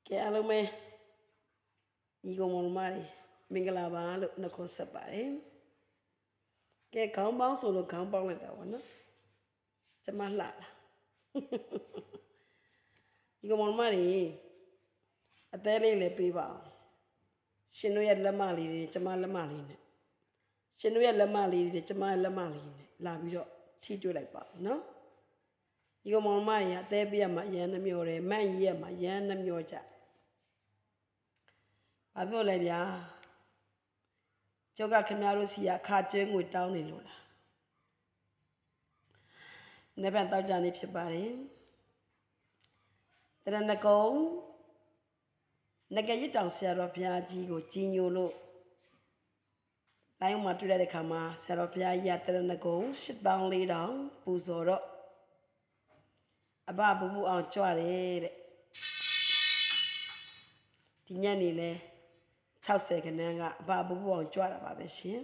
ကဲအားလုံးပဲညီကောင်မောင်မတွေမင်္ဂလာပါလို့နှုတ်ခွန်းဆက်ပါတယ်ကဲခေါင်းပေါင်းဆိုလို့ခေါင်းပေါင်းလိုက်တာပေါ့နော်ကျမလှလာညီကောင်မောင်မတွေအသေးလေးလည်းပေးပါအောင်ရှင်တို့ရဲ့လက်မလေးတွေကျမလက်မလေးနဲ့ရှင်တို့ရဲ့လက်မလေးတွေကျမလက်မလေးနဲ့လာပြီးတော့ထိတွေ့လိုက်ပါနော်ညီကောင်မောင်မတွေကအသေးပေးရမှာရန်နှမျောတယ်မန့်ကြီးရမှာရန်နှမျောကြဘာပြောလဲဗျာကျောက်ကခင်ဗျားတို့စီကခါကျွဲငွေတောင်းနေလို့လားနေ့ပြန်တောက်ကြနေဖြစ်ပါတယ်တရဏဂုံငကရစ်တောင်ဆရာတော်ဘုရားကြီးကိုကြီးညိုလို့လိုင်းမှာတွေ့ရတဲ့ခါမှာဆရာတော်ဘုရားကြီးကတရဏဂုံ8400ပူဇော်တော့အဘဘူဘူးအောင်ကြွတယ်တဲ့ဒီညနေလဲ60ခန်းကအဘဘူဘူးအောင်ကြွတာပါပဲရှင်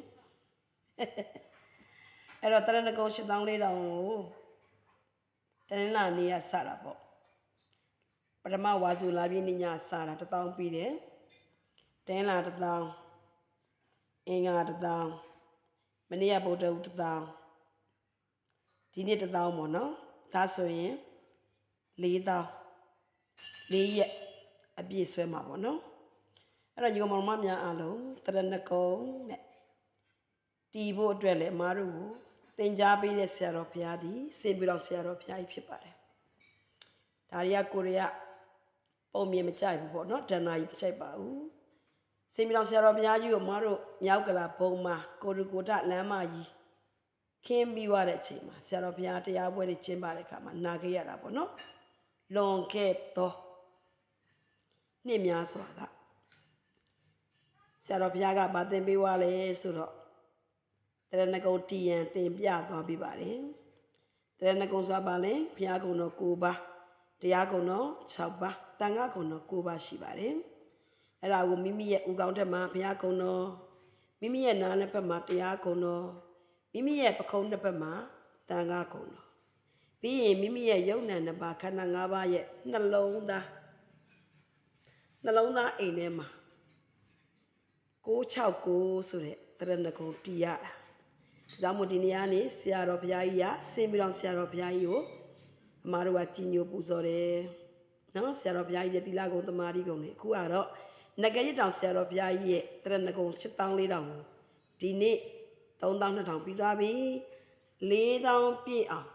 အဲ့တော့တရဏဂုံ8400ကိုတနင်္လာနေ့ကစတာပေါ့ပထမဝါစုလာပြည့်နေ့ညစတာ1000ပြီးတယ်တင်းလာ1000အင်္ဂါ1000မနေ့ကဗုဒ္ဓဦး1000ဒီနေ့1000ပေါ့နော်ဒါဆိုရင်4000 4ရက်အပြည့်ဆွဲမှာပေါ့နော်အဲ့တော့ညီမမောင်မများအားလုံးတရဏဂုံနဲ့တီးဖို့အတွက်လည်းအမားတို့ကိုသင်ကြားပေးတဲ့ဆရာတော်ဘုရားသည်စေပြီးတော့ဆရာတော်ဘုရားကြီးဖြစ်ပါတယ်ဒါရီယာကိုရီးယားပုံမြင်မကြိုက်ဘူးပေါ့နော်ဒဏ္ဍာကြီးမကြိုက်ပါဘူးစေပြီးတော့ဆရာတော်ဘုရားကြီးကိုအမားတို့မြောက်ကလာဘုံမှာကိုရကိုတလမ်းမကြီးခင်းပြီးွားတဲ့အချိန်မှာဆရာတော်ဘုရားတရားပွဲတွေကျင်းပတဲ့အခါမှာနာခဲ့ရတာပေါ့နော်လွန်ခဲ့တော့နှစ်များစွာကဆရာတော်ဘုရားကဗာသင်ပေးွားလဲဆိုတော့တရဏဂုံတီယံသင်ပြသွားပြပါတယ်တရဏဂုံစွာပါလဲဘုရားကုံတော်9ပါးတရားကုံတော်6ပါးတန်ခါကုံတော်9ပါးရှိပါတယ်အဲ့ဒါကိုမိမိရဲ့ဥကောင်းထက်မှာဘုရားကုံတော်မိမိရဲ့နားနှစ်ဖက်မှာတရားကုံတော်မိမိရဲ့ပခုံးနှစ်ဖက်မှာတန်ခါကုံတော်ပြီးရင်မိမိရဲ့ယုံနာနှစ်ပါးခန္ဓာ5ပါးရဲ့နှလုံးသားအိမ်ထဲမှာ669ဆိုတဲ့တရဏဂုံတီးရတာဒါမှမဟုတ်ဒီနေ့ကနေဆရာတော်ဘုရားကြီးကစင်ပြီးတော့ဆရာတော်ဘုရားကြီးကိုအမားတို့ကကြီးညိုပူဇော်တယ်နော်ဆရာတော်ဘုရားကြီးရဲ့သီလဂုံသမာဓိဂုံတွေအခုကတော့ငကရစ်တောင်ဆရာတော်ဘုရားကြီးရဲ့တရဏဂုံ8400ကိုဒီနေ့3200ပြီးသွားပြီ4000ပြည့်အောင်